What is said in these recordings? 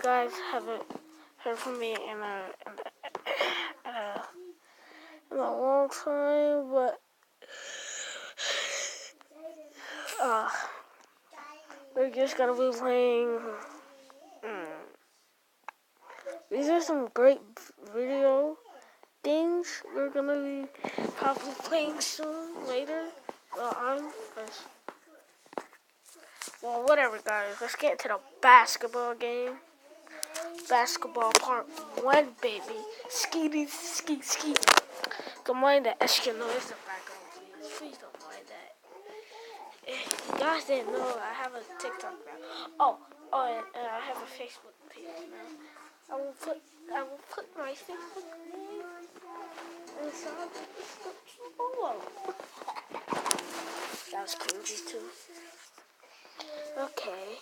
guys haven't heard from me in a long time, but we're just gonna be playing. These are some great video things we're gonna be probably playing soon later. Well, whatever, guys. Let's get into the basketball game. Basketball part 1, baby. Skeety, skeet, skeet. Don't mind the extra noise in the background, please. Please don't mind that. If you guys didn't know, I have a TikTok now. And I have a Facebook page now. I will put my Facebook name inside the description below. That was cringy too. Okay.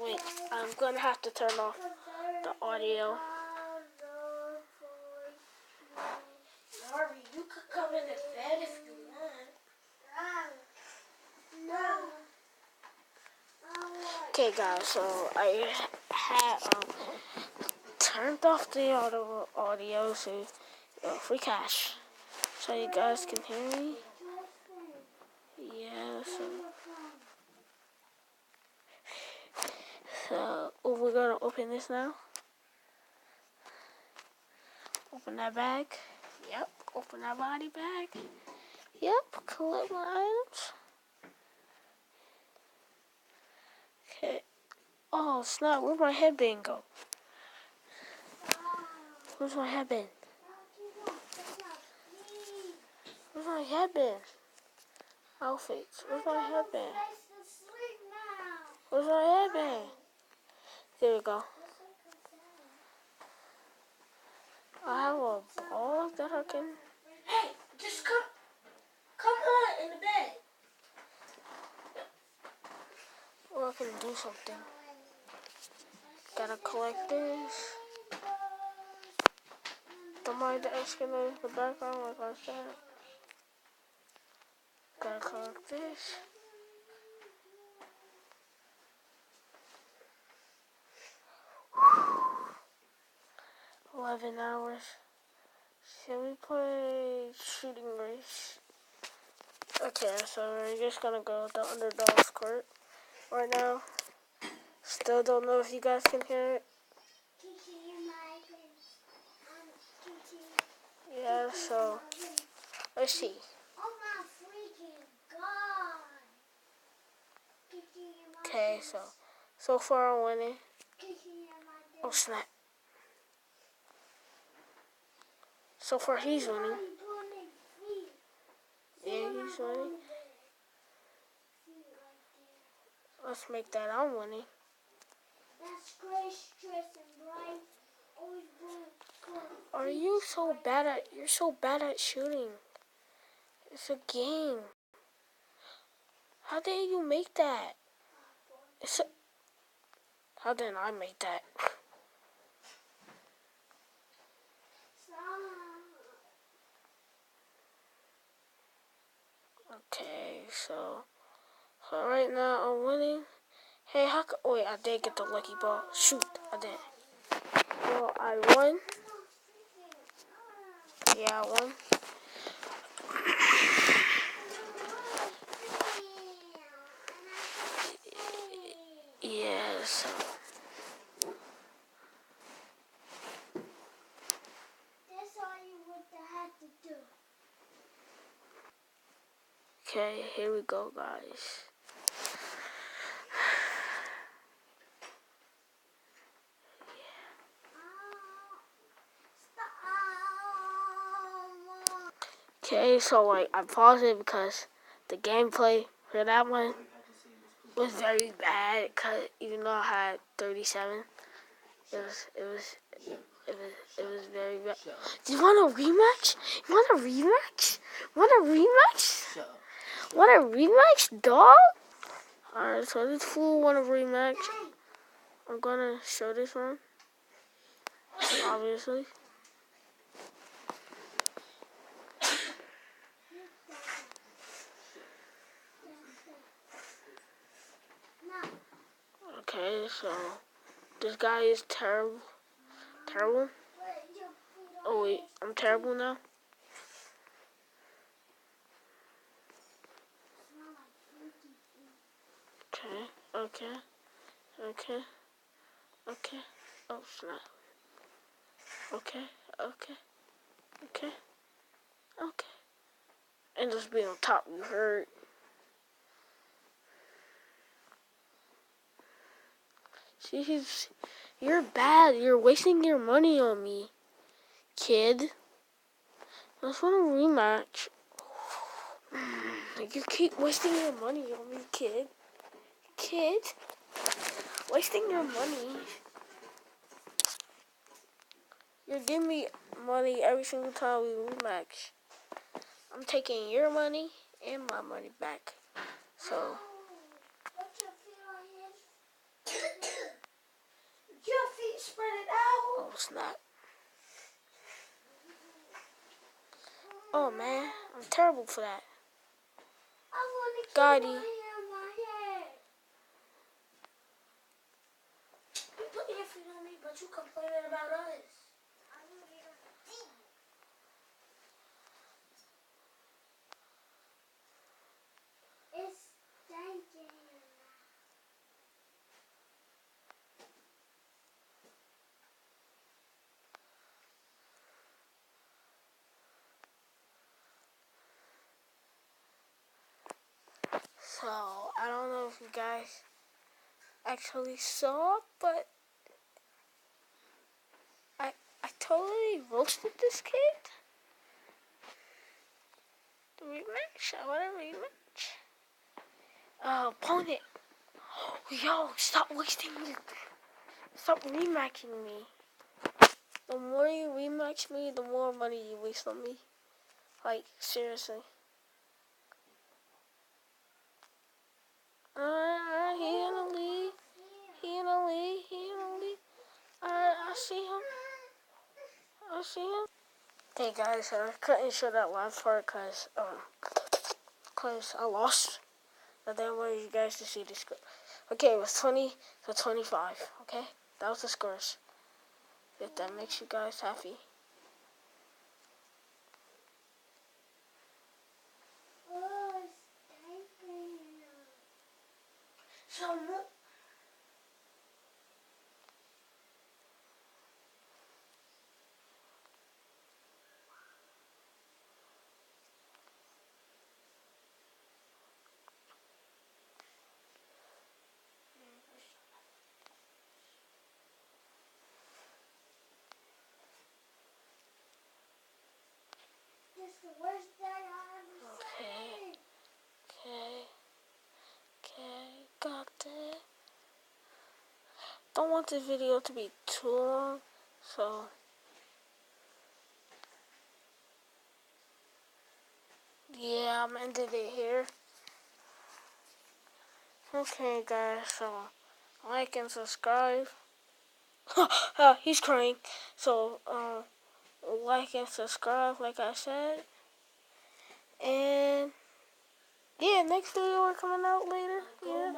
Wait, I'm gonna have to turn off the audio. Harvey, you could come in the bed if you want. No. Okay, guys, so I had turned off the audio so free cash, so you guys can hear me. Yeah, so we're gonna open this now. Open that bag. Yep. Open that body bag. Yep. Collect my items. Okay. Oh snap! Where'd my headband go? Where's my headband? Where's my headband? Outfits. Where's my headband? Where's my headband? There we go. I have a ball that I can. Hey, just come on in the bed. Or I can do something. Gotta collect this. Don't mind the extra noise in the background, like I said. Gotta collect this. 11 hours. Shall we play shooting race? Okay, so we're just gonna go with the underdog court right now. Still don't know if you guys can hear it. Yeah, so let's see. Okay, so far I'm winning. Oh snap. So far he's winning. Yeah, he's winning. Let's make that I'm winning. Are you so bad you're so bad at shooting? It's a game. How did you make that? How did I make that? Okay, so right now I'm winning. Hey, wait, I did get the lucky ball. Shoot, I did. Well, I won. Yeah, I won. Yeah, so. That's all you would have to do. Okay, here we go, guys. Okay, so like I paused it because the gameplay for that one was very bad. Cause even though I had 37, it was very bad. Do you want a rematch? You want a rematch? Want a rematch? Want a rematch, dog? Alright, so this fool want a rematch. I'm gonna show this one, obviously. so this guy is terrible. Terrible? Oh wait, I'm terrible now? Okay. Oh snap. Okay. And just be on top, you heard. See, you're bad. You're wasting your money on me, kid. I just want a rematch. You keep wasting your money on me, kid. Kid, wasting your money. You're giving me money every single time we rematch. I'm taking your money and my money back. So. Your feet spread it out. Oh snap. Oh man, I'm terrible for that. Gotti. You put your feet on me, but you complaining about us. It's stinking. So, I don't know if you guys actually saw, but I totally roasted this kid. The rematch? I want a rematch. Opponent. Yo, stop wasting me. Stop rematching me. The more you rematch me, the more money you waste on me. Like, seriously. He in the lead. I see him. Hey guys, I couldn't show that last part because I lost. But then I wanted you guys to see the score. Okay, it was 20-25. Okay, that was the scores. If that makes you guys happy. Okay, got it. Don't want this video to be too long, so yeah, I'm ending it here. Okay, guys, so like and subscribe. He's crying. So, like and subscribe, like I said. And yeah, next video we're coming out later. Yeah.